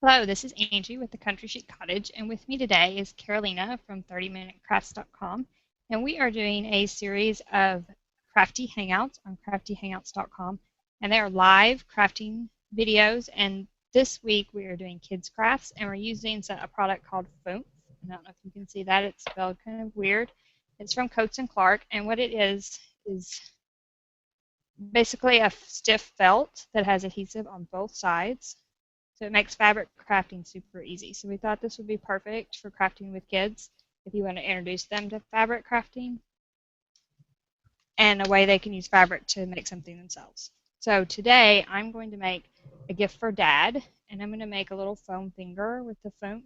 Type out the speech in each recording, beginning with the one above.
Hello, this is Angie with the Country Chic Cottage, and with me today is Carolina from 30minutecrafts.com, and we are doing a series of crafty hangouts on craftyhangouts.com, and they are live crafting videos, and this week we are doing kids crafts, and we're using a product called Phoomph. I don't know if you can see that, it's spelled kind of weird. It's from Coats and Clark, and what it is basically a stiff felt that has adhesive on both sides. So it makes fabric crafting super easy. So we thought this would be perfect for crafting with kids if you want to introduce them to fabric crafting and a way they can use fabric to make something themselves. So today I'm going to make a gift for Dad, and I'm going to make a little foam finger with the foam.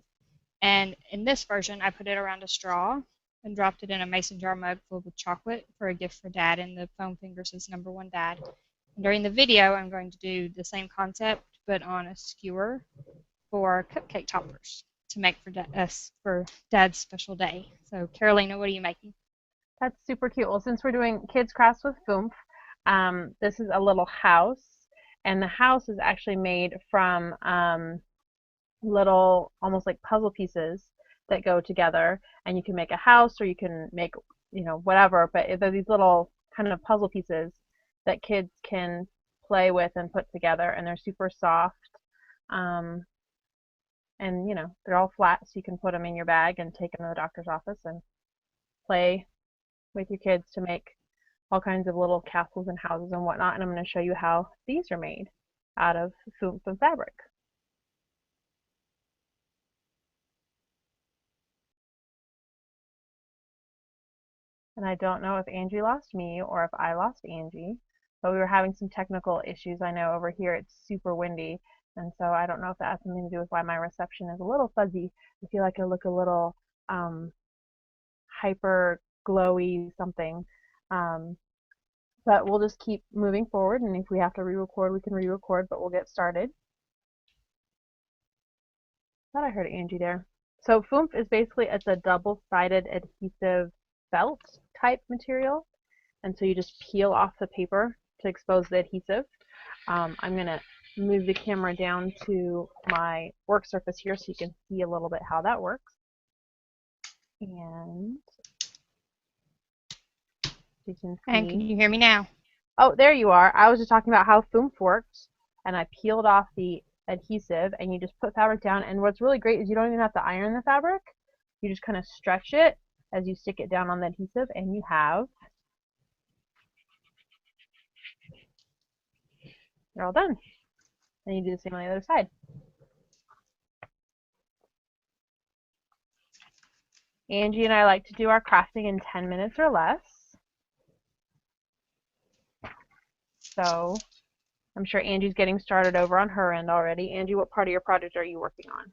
And in this version, I put it around a straw and dropped it in a mason jar mug filled with chocolate for a gift for Dad, and the foam finger says number one Dad. And during the video, I'm going to do the same concept, but on a skewer for cupcake toppers to make for us for Dad's special day. So, Carolina, what are you making? That's super cute. Well, since we're doing kids crafts with Phoomph, this is a little house, and the house is actually made from little, almost like puzzle pieces that go together, and you can make a house or you can make, whatever, but they're these little kind of puzzle pieces that kids can play with and put together, and they're super soft. Um, and they're all flat, so you can put them in your bag and take them to the doctor's office and play with your kids to make all kinds of little castles and houses and whatnot. And I'm going to show you how these are made out of Phoomph and fabric. And I don't know if Angie lost me or if I lost Angie, but we were having some technical issues. I know over here it's super windy, and so I don't know if that has something to do with why my reception is a little fuzzy. I feel like I look a little um, hyper glowy something. Um, but we'll just keep moving forward, and if we have to re-record, we can re-record, but we'll get started. Thought I heard Angie there. So Phoomph is basically, it's a double-sided adhesive felt type material, and so you just peel off the paper to expose the adhesive. I'm going to move the camera down to my work surface here so you can see a little bit how that works. And you can And can see. you hear me now? Oh, there you are. I was just talking about how Phoomph works, and I peeled off the adhesive, and you just put fabric down. And what's really great is you don't even have to iron the fabric. You just kind of stretch it as you stick it down on the adhesive, and you're all done. And you do the same on the other side. Angie and I like to do our crafting in 10 minutes or less. So I'm sure Angie's getting started over on her end already. Angie, what part of your project are you working on?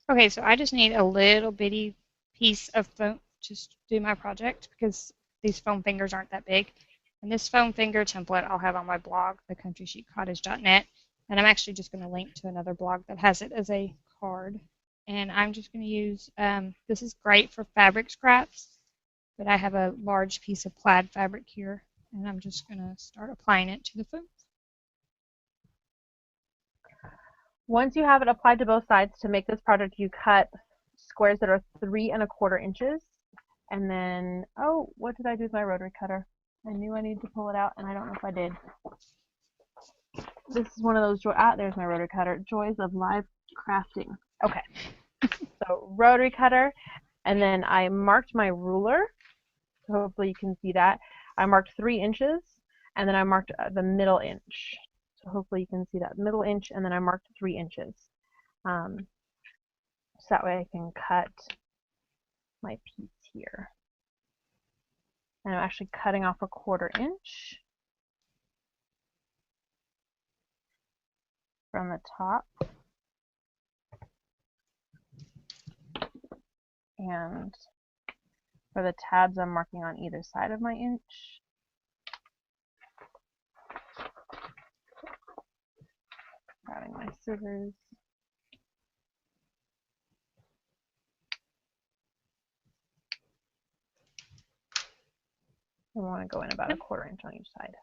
Okay, so I just need a little bitty piece of foam to do my project because these foam fingers aren't that big. And this foam finger template I'll have on my blog, thecountrychicottage.net, and I'm actually just going to link to another blog that has it as a card. And I'm just going to use, this is great for fabric scraps, but I have a large piece of plaid fabric here, and I'm just going to start applying it to the foam. Once you have it applied to both sides, to make this project, you cut squares that are 3¼ inches. And then, oh, what did I do with my rotary cutter? I knew I needed to pull it out, and I don't know if I did. This is one of those there's my rotary cutter. Joys of live crafting. Okay, so rotary cutter, and then I marked my ruler. So hopefully you can see that. I marked 3 inches, and then I marked the middle inch. So hopefully you can see that middle inch, and then I marked 3 inches. So that way I can cut my piece here. And I'm actually cutting off 1/4 inch from the top. And for the tabs, I'm marking on either side of my inch. Grabbing my scissors. I want to go in about 1/4 inch on each side.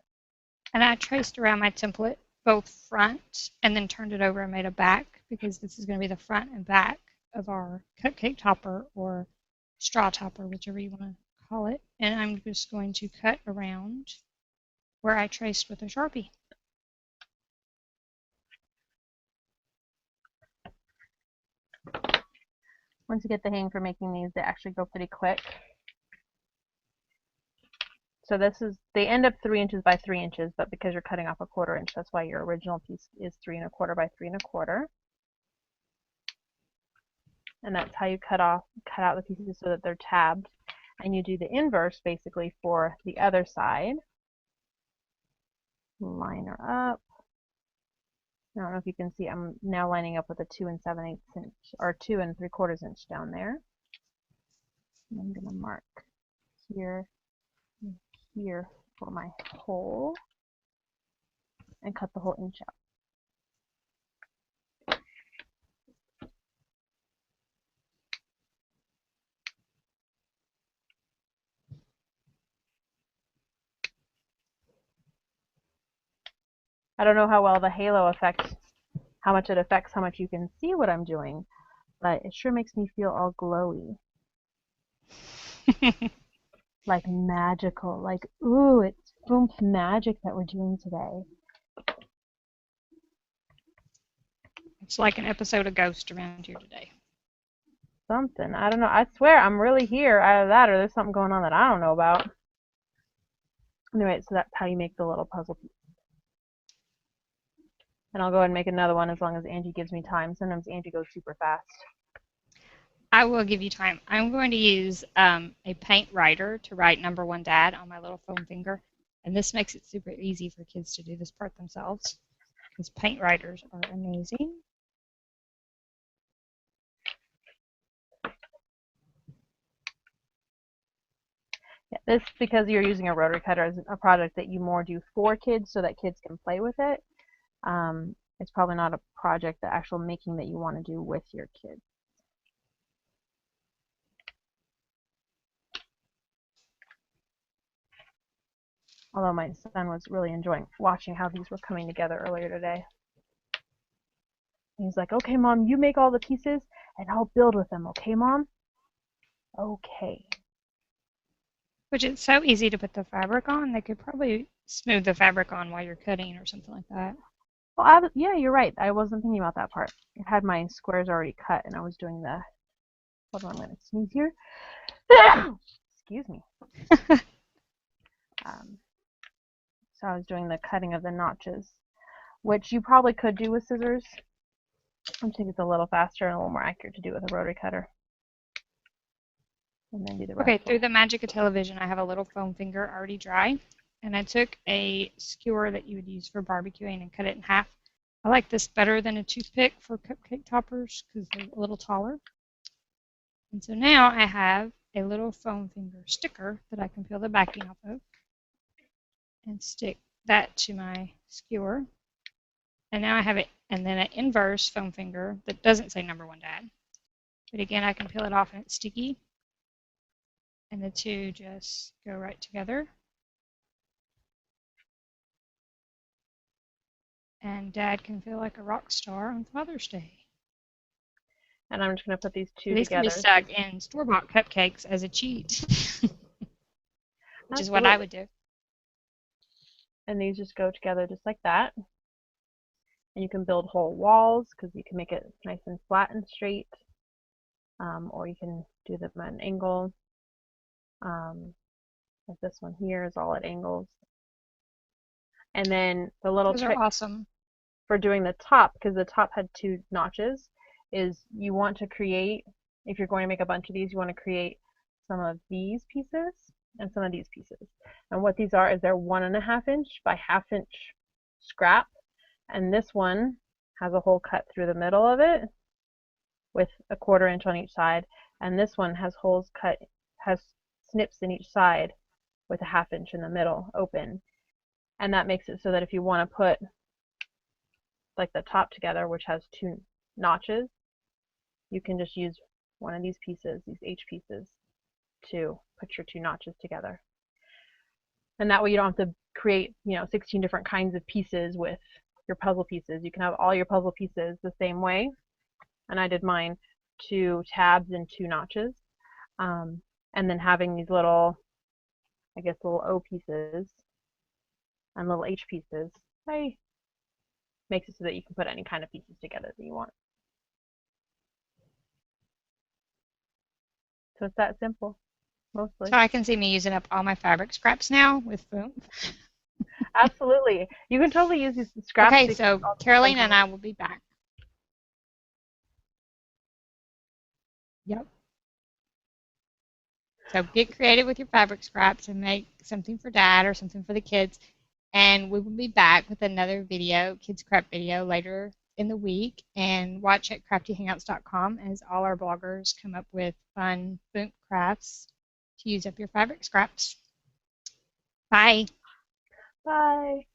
And I traced around my template both front and then turned it over and made a back because this is going to be the front and back of our cupcake topper or straw topper, whichever you want to call it. And I'm just going to cut around where I traced with a Sharpie. Once you get the hang for making these, they actually go pretty quick. So they end up 3 inches by 3 inches, but because you're cutting off a 1/4 inch, that's why your original piece is 3 1/4 by 3 1/4. And that's how you cut out the pieces so that they're tabbed. And you do the inverse basically for the other side. Line her up. I don't know if you can see, I'm now lining up with a 2 7/8 inch, or 2 3/4 inch down there. And I'm going to mark here and here for my hole and cut the whole inch out. I don't know how well the halo affects, how much it affects how much you can see what I'm doing, but it sure makes me feel all glowy. Like magical, like, ooh, it's Phoomph magic that we're doing today. It's like an episode of Ghost around here today. Something, I don't know, I swear I'm really here. Either that or there's something going on that I don't know about. Anyway, so that's how you make the little puzzle piece. And I'll go ahead and make another one as long as Angie gives me time. Sometimes Angie goes super fast. I will give you time. I'm going to use a paint writer to write number 1 dad on my little foam finger. And this makes it super easy for kids to do this part themselves because paint writers are amazing. Yeah, this, because you're using a rotary cutter, is a project that you more do for kids so that kids can play with it. It's probably not a project, the actual making that you want to do with your kids. Although my son was really enjoying watching how these were coming together earlier today. He's like, okay, Mom, you make all the pieces and I'll build with them. Okay, Mom? Okay. Which it's so easy to put the fabric on. They could probably smooth the fabric on while you're cutting or something like that. Well, yeah, you're right. I wasn't thinking about that part. I had my squares already cut and I was doing the, hold on, I'm going to sneeze here. Excuse me. So I was doing the cutting of the notches, which you probably could do with scissors. I think it's a little faster and a little more accurate to do with a rotary cutter. And then do the rest. Okay, through the magic of television, I have a little foam finger already dry. And I took a skewer that you would use for barbecuing and cut it in half. I like this better than a toothpick for cupcake toppers because they're a little taller. And so now I have a little foam finger sticker that I can peel the backing off of and stick that to my skewer. And now I have it, and then an inverse foam finger that doesn't say number 1 dad. But again, I can peel it off and it's sticky. And the two just go right together. And Dad can feel like a rock star on Father's Day. And I'm just going to put these two These together. can be stuck in store-bought cupcakes as a cheat, which is what I would do. And these just go together just like that. And you can build whole walls because you can make it nice and flat and straight. Or you can do them at an angle. Like this one here is all at angles. And then the little Those trick are awesome for doing the top, because the top had 2 notches, is you want to create, if you're going to make a bunch of these, you want to create some of these pieces and some of these pieces. And what these are is they're 1 1/2 inch by 1/2 inch scrap. And this one has a hole cut through the middle of it with a 1/4 inch on each side. And this one has holes cut, has snips in each side with a 1/2 inch in the middle open. And that makes it so that if you want to put like the top together, which has 2 notches, you can just use one of these pieces, these H pieces, to put your 2 notches together. And that way you don't have to create, 16 different kinds of pieces with your puzzle pieces. You can have all your puzzle pieces the same way, and I did mine 2 tabs and 2 notches. Um, and then having these little, I guess, little O pieces and little H pieces, right, makes it so that you can put any kind of pieces together that you want. So it's that simple, So mostly. I can see me using up all my fabric scraps now with Phoomph. Absolutely. You can totally use these scraps Okay, to create so all these fun Carolina and things. I will be back. Yep. So get creative with your fabric scraps and make something for dad or something for the kids. And we will be back with another video, kids craft video, later in the week. And watch at craftyhangouts.com as all our bloggers come up with fun Phoomph crafts to use up your fabric scraps. Bye. Bye.